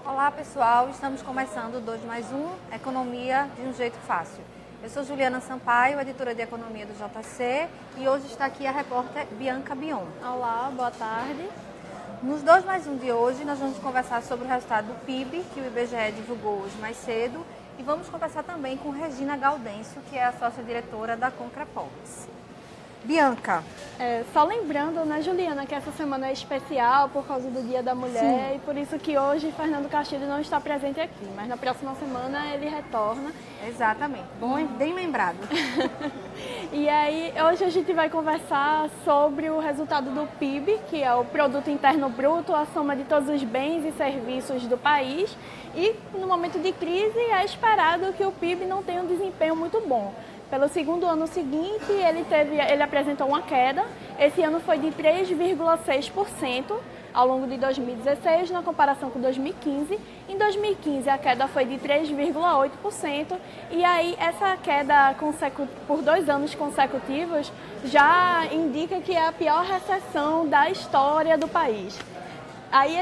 Olá pessoal, estamos começando o 2 mais 1, Economia de um Jeito Fácil. Eu sou Juliana Sampaio, editora de Economia do JC, e hoje está aqui a repórter Bianca Bion. Olá, boa tarde. Nos 2 mais 1 de hoje, nós vamos conversar sobre o resultado do PIB, que o IBGE divulgou hoje mais cedo, e vamos conversar também com Regina Gaudêncio, que é a sócia-diretora da Concrepolis. Bianca. Só lembrando, né, Juliana, que essa semana é especial por causa do Dia da Mulher. Sim. E por isso que hoje Fernando Castilho não está presente aqui, mas na próxima semana ele retorna. Exatamente, bem lembrado. E aí, hoje a gente vai conversar sobre o resultado do PIB, que é o Produto Interno Bruto, a soma de todos os bens e serviços do país. E no momento de crise é esperado que o PIB não tenha um desempenho muito bom. Pelo segundo ano seguinte, ele apresentou uma queda. Esse ano foi de 3,6% ao longo de 2016, na comparação com 2015. Em 2015, a queda foi de 3,8%. E aí, essa queda por 2 anos consecutivos já indica que é a pior recessão da história do país. Aí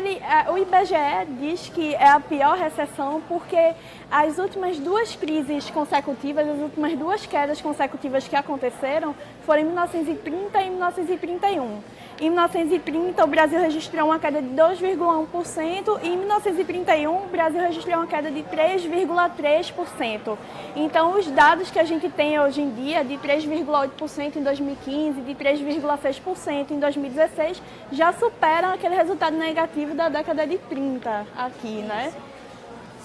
o IBGE diz que é a pior recessão porque as últimas 2 crises consecutivas, as últimas 2 quedas consecutivas que aconteceram foram em 1930 e 1931. Em 1930, o Brasil registrou uma queda de 2,1% e em 1931, o Brasil registrou uma queda de 3,3%. Então, os dados que a gente tem hoje em dia, de 3,8% em 2015, de 3,6% em 2016, já superam aquele resultado negativo da década de 30 aqui, né?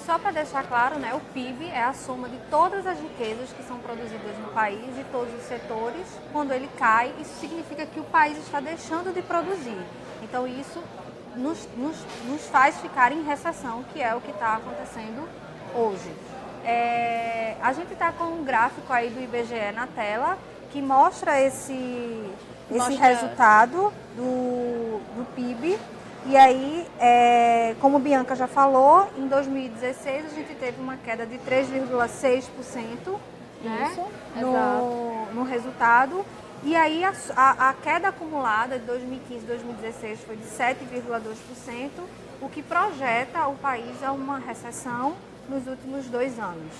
Só para deixar claro, né, o PIB é a soma de todas as riquezas que são produzidas no país, de todos os setores. Quando ele cai, isso significa que o país está deixando de produzir. Então, isso nos faz ficar em recessão, que é o que está acontecendo hoje. A gente está com um gráfico aí do IBGE na tela, que mostra esse resultado do PIB. E aí, como Bianca já falou, em 2016 a gente teve uma queda de 3,6%, né, no resultado. E aí a queda acumulada de 2015 e 2016 foi de 7,2%, o que projeta o país a uma recessão nos últimos 2 anos.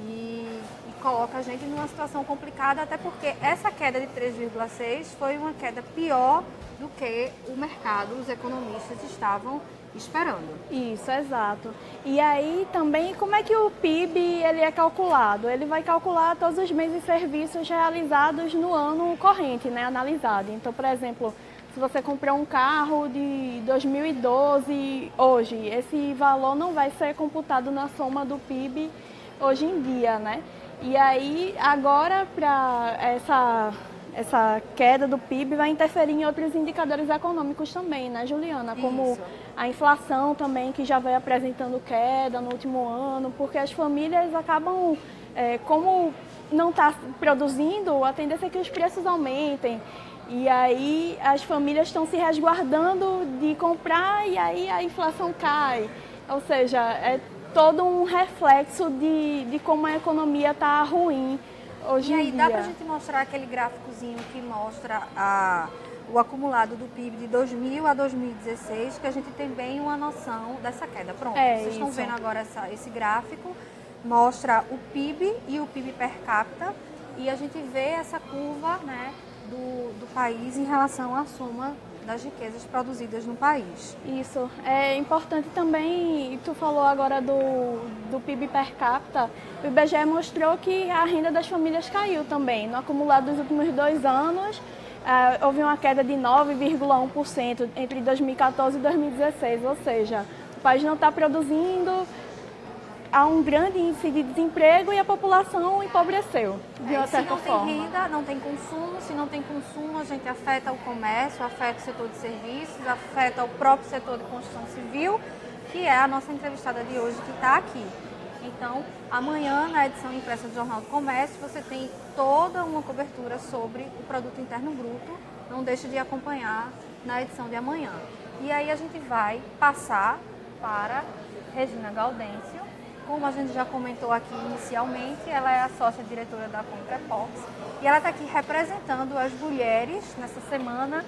E coloca a gente numa situação complicada, até porque essa queda de 3,6% foi uma queda pior do que o mercado, os economistas estavam esperando. Isso, exato. E aí também, como é que o PIB ele é calculado? Ele vai calcular todos os bens e serviços realizados no ano corrente, né, analisado. Então, por exemplo, se você comprou um carro de 2012 hoje, esse valor não vai ser computado na soma do PIB hoje em dia, né? E aí, agora, para essa queda do PIB vai interferir em outros indicadores econômicos também, né, Juliana? Como a inflação também, que já vai apresentando queda no último ano, porque as famílias acabam, como não está produzindo, a tendência é que os preços aumentem. E aí as famílias estão se resguardando de comprar e aí a inflação cai. Ou seja, é todo um reflexo de como a economia está ruim hoje em dia. Dá pra gente mostrar aquele gráficozinho que mostra o acumulado do PIB de 2000 a 2016, que a gente tem bem uma noção dessa queda. Pronto, vocês estão vendo agora esse gráfico, mostra o PIB e o PIB per capita, e a gente vê essa curva, né, do país em relação à soma das riquezas produzidas no país. Isso. É importante também, tu falou agora do PIB per capita, o IBGE mostrou que a renda das famílias caiu também. No acumulado dos últimos 2 anos, houve uma queda de 9,1% entre 2014 e 2016, ou seja, o país não está produzindo, há um grande índice de desemprego e a população empobreceu, de uma certa forma. Se não tem renda, não tem consumo. Se não tem consumo, a gente afeta o comércio, afeta o setor de serviços, afeta o próprio setor de construção civil, que é a nossa entrevistada de hoje que está aqui. Então, amanhã, na edição impressa do Jornal do Comércio, você tem toda uma cobertura sobre o Produto Interno Bruto. Não deixe de acompanhar na edição de amanhã. E aí a gente vai passar para Regina Gaudêncio. Como a gente já comentou aqui inicialmente, ela é a sócia-diretora da Concrepox e ela está aqui representando as mulheres nessa semana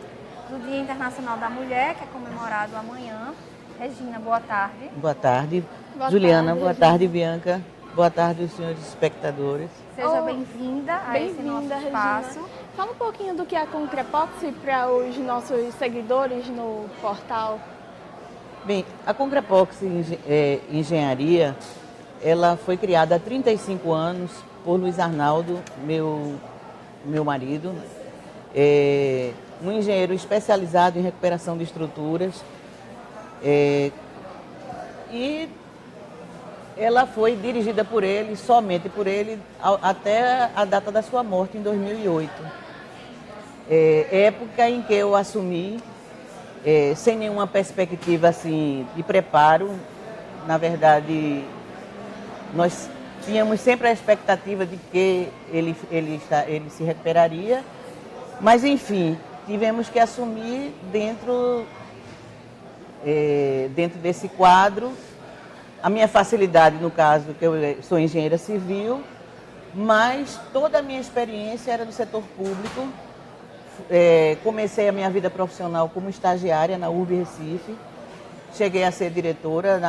do Dia Internacional da Mulher, que é comemorado amanhã. Regina, boa tarde. Boa tarde. Boa Juliana, tarde, boa tarde, Bianca. Boa tarde, os senhores espectadores. Seja bem-vinda a esse nosso espaço. Regina. Fala um pouquinho do que é a Concrepox para os nossos seguidores no portal. Bem, a Concrepox Engenharia, ela foi criada há 35 anos por Luiz Arnaldo, meu marido, um engenheiro especializado em recuperação de estruturas. E ela foi dirigida por ele, somente por ele, até a data da sua morte, em 2008. Época em que eu assumi, sem nenhuma perspectiva assim, de preparo. Na verdade, nós tínhamos sempre a expectativa de que ele se recuperaria, mas, enfim, tivemos que assumir dentro desse quadro. A minha facilidade, no caso, que eu sou engenheira civil, mas toda a minha experiência era do setor público. Comecei a minha vida profissional como estagiária na URB Recife, cheguei a ser diretora,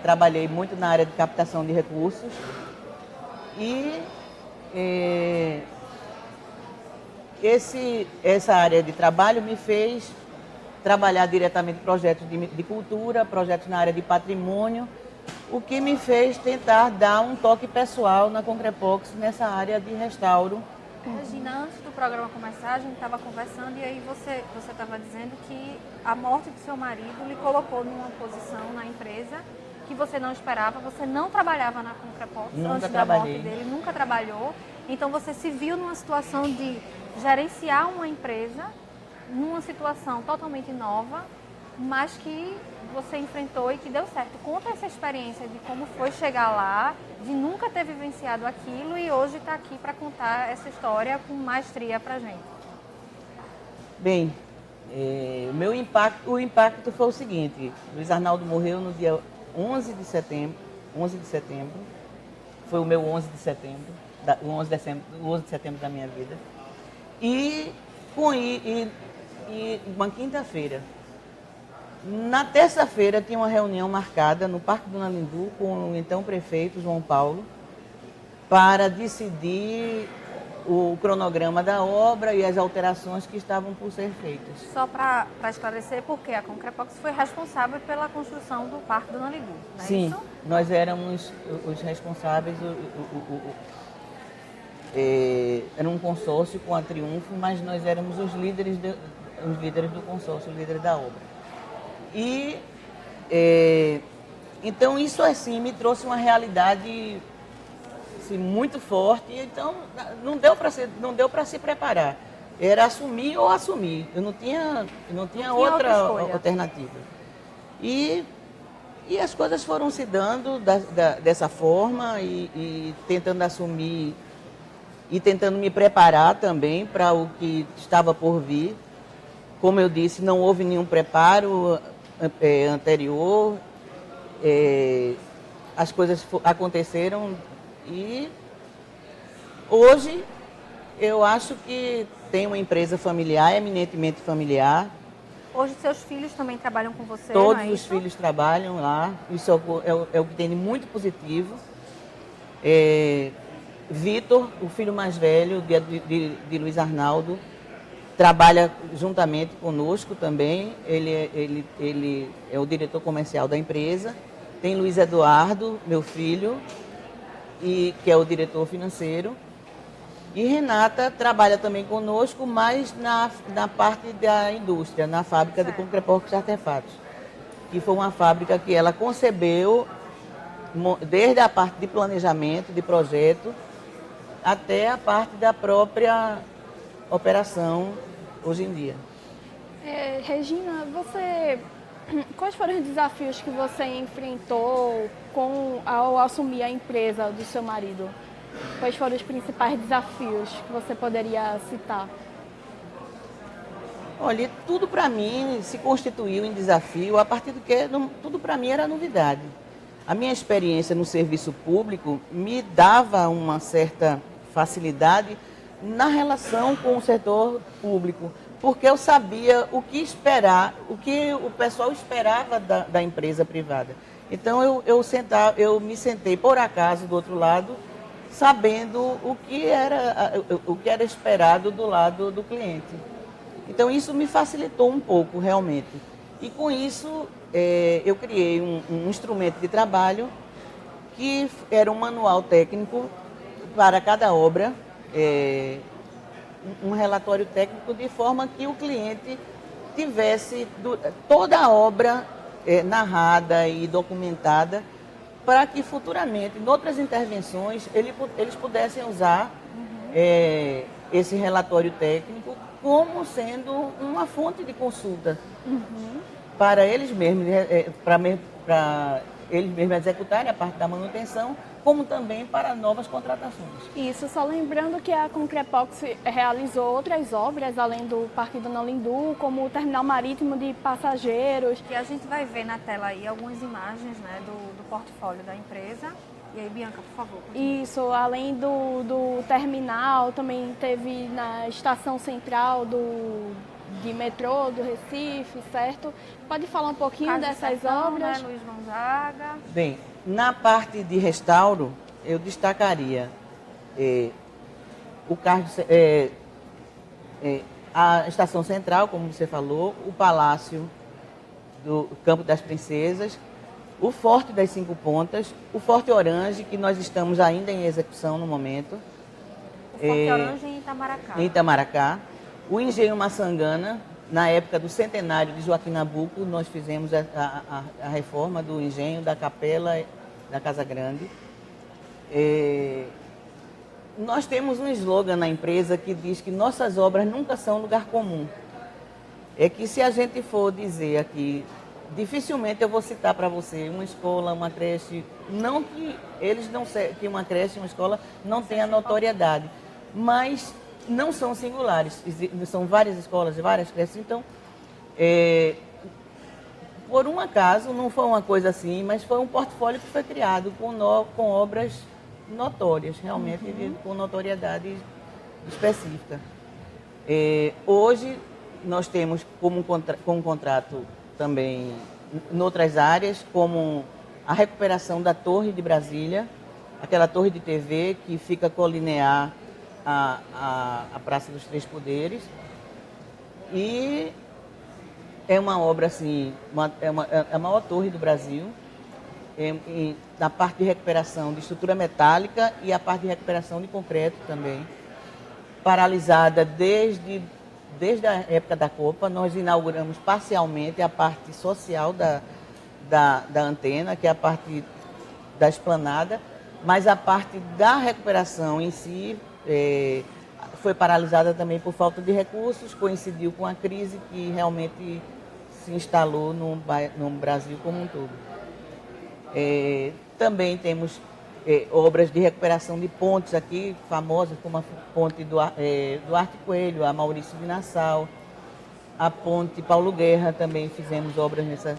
trabalhei muito na área de captação de recursos e essa área de trabalho me fez trabalhar diretamente projetos de cultura, projetos na área de patrimônio, o que me fez tentar dar um toque pessoal na Concrepox nessa área de restauro. Regina, antes do programa começar, a gente estava conversando e aí você estava dizendo que a morte do seu marido lhe colocou numa posição na empresa que você não esperava. Você não trabalhava na Concrepox antes da morte dele, nunca trabalhou. Então você se viu numa situação de gerenciar uma empresa numa situação totalmente nova, mas que você enfrentou e que deu certo. Conta essa experiência de como foi chegar lá, de nunca ter vivenciado aquilo e hoje está aqui para contar essa história com maestria para a gente. Bem, o impacto foi o seguinte: Luiz Arnaldo morreu no dia 11 de setembro, foi o meu 11 de setembro, o 11 de setembro da minha vida, e uma quinta-feira. Na terça-feira tinha uma reunião marcada no Parque Dona Lindu com o então prefeito João Paulo para decidir o cronograma da obra e as alterações que estavam por ser feitas. Só para esclarecer, porque a Concrepox foi responsável pela construção do Parque Dona Lindu, não é Sim, isso? nós éramos os responsáveis, era um consórcio com a Triunfo, mas nós éramos os líderes do consórcio, os líderes da obra. E então isso assim me trouxe uma realidade assim, muito forte. Então não deu para se preparar. Era assumir ou assumir. Eu não tinha outra alternativa. E as coisas foram se dando dessa forma e tentando assumir e tentando me preparar também para o que estava por vir. Como eu disse, não houve nenhum preparo anterior, as coisas aconteceram e hoje eu acho que tem uma empresa familiar, eminentemente familiar. Hoje seus filhos também trabalham com você, Todos não é os isso? filhos trabalham lá, isso é o que tem de muito positivo. Vitor, o filho mais velho de Luiz Arnaldo, trabalha juntamente conosco também. Ele é o diretor comercial da empresa. Tem Luiz Eduardo, meu filho, que é o diretor financeiro. E Renata trabalha também conosco, mas na parte da indústria, na fábrica de concreporcos e artefatos, que foi uma fábrica que ela concebeu desde a parte de planejamento, de projeto, até a parte da própria operação hoje em dia. Regina, quais foram os desafios que você enfrentou ao assumir a empresa do seu marido? Quais foram os principais desafios que você poderia citar? Olha, tudo para mim se constituiu em desafio a partir do que tudo para mim era novidade. A minha experiência no serviço público me dava uma certa facilidade na relação com o setor público, porque eu sabia o que esperar, o que o pessoal esperava da empresa privada. Então eu me sentei por acaso do outro lado, sabendo o que era esperado do lado do cliente. Então isso me facilitou um pouco realmente. E com isso eu criei um instrumento de trabalho que era um manual técnico para cada obra, um relatório técnico de forma que o cliente tivesse toda a obra narrada e documentada, para que futuramente, em outras intervenções, eles pudessem usar esse relatório técnico como sendo uma fonte de consulta para eles mesmos, para eles mesmos executarem a parte da manutenção, como também para novas contratações. Isso, só lembrando que a Concrepox realizou outras obras, além do Parque Dona Lindu, como o terminal marítimo de passageiros. E a gente vai ver na tela aí algumas imagens, né, do portfólio da empresa. E aí, Bianca, por favor. Continue. Isso, além do terminal, também teve na estação central de metrô do Recife, certo? Pode falar um pouquinho Casa do dessas Sertão, obras? né, Luiz Gonzaga. Bem, na parte de restauro, eu destacaria a Estação Central, como você falou, o Palácio do Campo das Princesas, o Forte das Cinco Pontas, o Forte Orange, que nós estamos ainda em execução no momento. O Forte Orange em Itamaracá. Em Itamaracá. O Engenho Maçangana, na época do centenário de Joaquim Nabuco, nós fizemos a reforma do engenho, da capela, da Casa Grande. Nós temos um slogan na empresa que diz que nossas obras nunca são lugar comum. É que se a gente for dizer aqui, dificilmente eu vou citar para você uma escola, uma creche, não que que uma creche, uma escola não tenha notoriedade, mas não são singulares, são várias escolas, várias creches. Então, por um acaso, não foi uma coisa assim, mas foi um portfólio que foi criado com obras notórias, realmente, com notoriedade específica. Hoje, nós temos como um contrato também em outras áreas, como a recuperação da Torre de Brasília, aquela torre de TV que fica colinear a Praça dos Três Poderes. E é uma obra assim, é a maior torre do Brasil, na parte de recuperação de estrutura metálica e a parte de recuperação de concreto também, paralisada desde a época da Copa. Nós inauguramos parcialmente a parte social da antena, que é a parte da esplanada, mas a parte da recuperação em si foi paralisada também por falta de recursos, coincidiu com a crise que realmente se instalou no Brasil como um todo. Também temos obras de recuperação de pontes aqui, famosas, como a ponte do Arte Coelho, a Maurício de Nassau, a ponte Paulo Guerra, também fizemos obras nessa.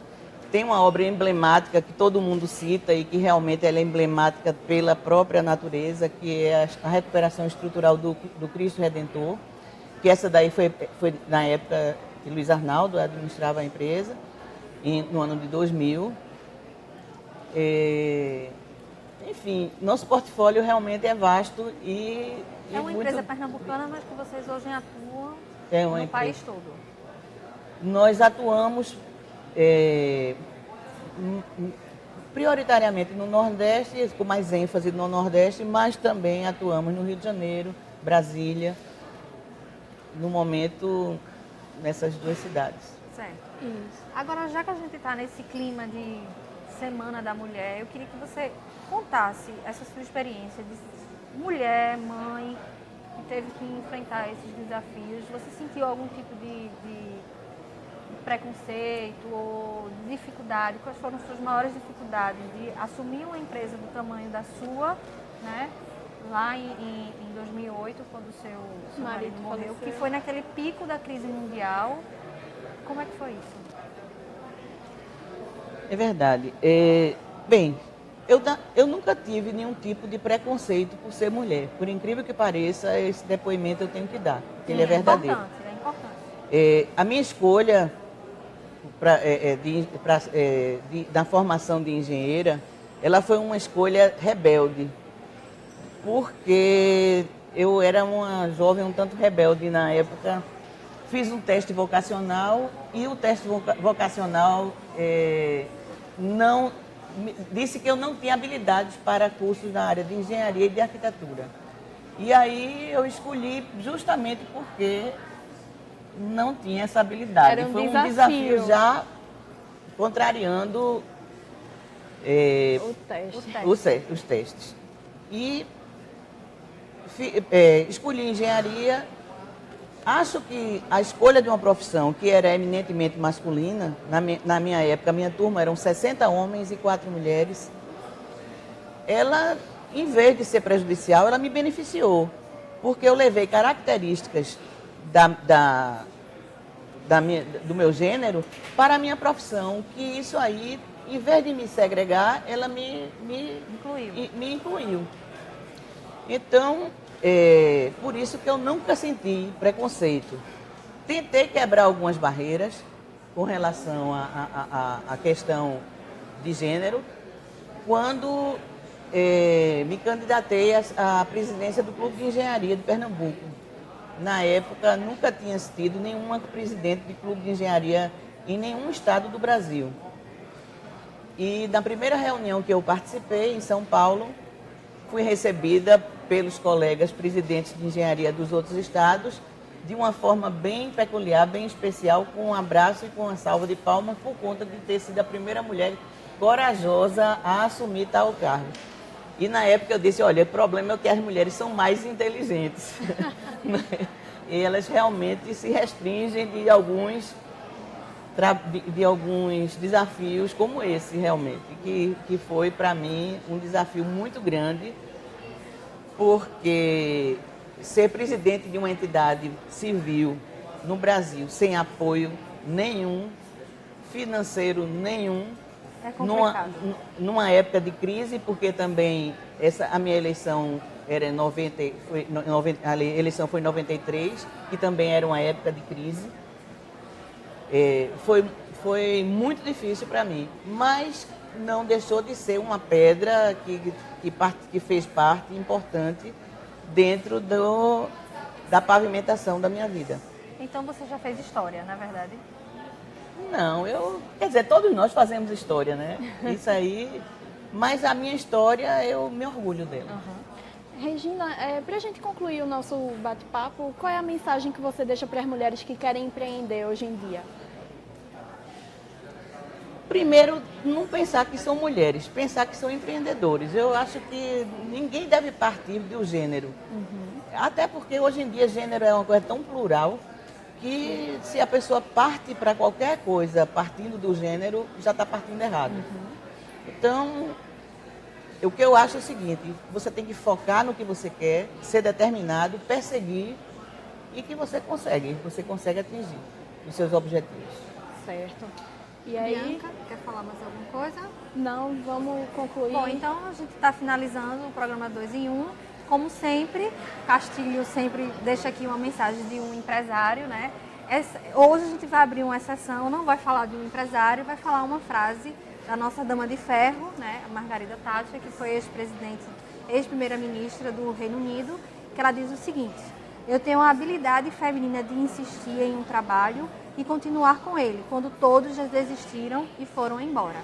Tem uma obra emblemática que todo mundo cita e que realmente ela é emblemática pela própria natureza, que é a recuperação estrutural do Cristo Redentor, que essa daí foi na época que Luiz Arnaldo administrava a empresa, no ano de 2000. Enfim, nosso portfólio realmente é vasto e É uma empresa pernambucana, mas que vocês hoje atuam no país todo? Nós atuamos prioritariamente no Nordeste, com mais ênfase no Nordeste, mas também atuamos no Rio de Janeiro, Brasília, no momento nessas duas cidades. Certo. Isso. Agora, já que a gente está nesse clima de Semana da Mulher, eu queria que você contasse essa sua experiência de mulher, mãe, que teve que enfrentar esses desafios. Você sentiu algum tipo de preconceito ou dificuldade? Quais foram as suas maiores dificuldades de assumir uma empresa do tamanho da sua, né? Lá em 2008, quando o seu marido morreu, que foi naquele pico da crise mundial. Como é que foi isso? É verdade. Bem, eu nunca tive nenhum tipo de preconceito por ser mulher. Por incrível que pareça, esse depoimento eu tenho que dar, porque ele é verdadeiro. É importante. A minha escolha da formação de engenheira, ela foi uma escolha rebelde, porque eu era uma jovem um tanto rebelde na época. Fiz um teste vocacional e o teste vocacional disse que eu não tinha habilidades para cursos na área de engenharia e de arquitetura. E aí eu escolhi justamente porque não tinha essa habilidade. Era um Foi um desafio já contrariando os testes. E escolhi engenharia. Acho que a escolha de uma profissão que era eminentemente masculina, na minha época, a minha turma eram 60 homens e 4 mulheres, ela, em vez de ser prejudicial, ela me beneficiou, porque eu levei características do meu gênero para a minha profissão, que isso aí, em vez de me segregar, ela me incluiu. Então, por isso que eu nunca senti preconceito. Tentei quebrar algumas barreiras com relação à questão de gênero, quando me candidatei à presidência do Clube de Engenharia de Pernambuco. Na época, nunca tinha tido nenhuma presidente de clube de engenharia em nenhum estado do Brasil. E na primeira reunião que eu participei, em São Paulo, fui recebida pelos colegas presidentes de engenharia dos outros estados de uma forma bem peculiar, bem especial, com um abraço e com uma salva de palmas por conta de ter sido a primeira mulher corajosa a assumir tal cargo. E na época eu disse, olha, o problema é que as mulheres são mais inteligentes. E elas realmente se restringem de alguns desafios como esse, realmente, que foi para mim um desafio muito grande, porque ser presidente de uma entidade civil no Brasil sem apoio nenhum, financeiro nenhum, é complicado. Numa época de crise, porque também a minha eleição era em 90, a eleição foi em 93, que também era uma época de crise. Foi muito difícil para mim, mas não deixou de ser uma pedra que fez parte importante dentro da pavimentação da minha vida. Então você já fez história, na verdade? Não, quer dizer, todos nós fazemos história, né? Isso aí, mas a minha história, eu me orgulho dela. Uhum. Regina, para a gente concluir o nosso bate-papo, qual é a mensagem que você deixa para as mulheres que querem empreender hoje em dia? Primeiro, não pensar que são mulheres, pensar que são empreendedores. Eu acho que ninguém deve partir do gênero. Uhum. Até porque hoje em dia gênero é uma coisa tão plural que se a pessoa parte para qualquer coisa partindo do gênero, já está partindo errado. Uhum. Então, o que eu acho é o seguinte, você tem que focar no que você quer, ser determinado, perseguir e que você consegue atingir os seus objetivos. Certo. E aí, Bianca, quer falar mais alguma coisa? Não, vamos concluir. Bom, então a gente está finalizando o programa 2 em 1. Como sempre, Castilho sempre deixa aqui uma mensagem de um empresário, né? Hoje a gente vai abrir uma exceção, não vai falar de um empresário, vai falar uma frase da nossa dama de ferro, né? A Margarida Thatcher, que foi ex-primeira-ministra do Reino Unido, que ela diz o seguinte: Eu tenho a habilidade feminina de insistir em um trabalho e continuar com ele, quando todos já desistiram e foram embora.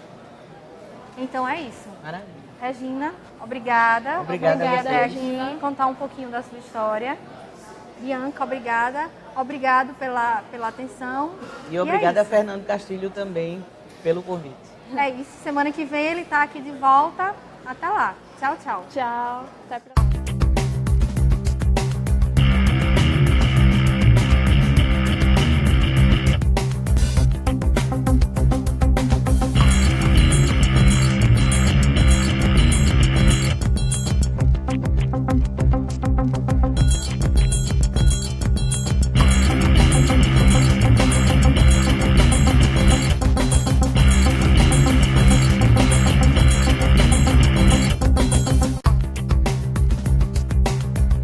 Então é isso. Maravilha. Regina, obrigada. Obrigada a vocês. Regina, contar um pouquinho da sua história. Bianca, obrigada. Obrigado pela atenção. E obrigada é a Fernando Castilho também pelo convite. É isso. Semana que vem ele está aqui de volta. Até lá. Tchau, tchau. Tchau. Até a próxima.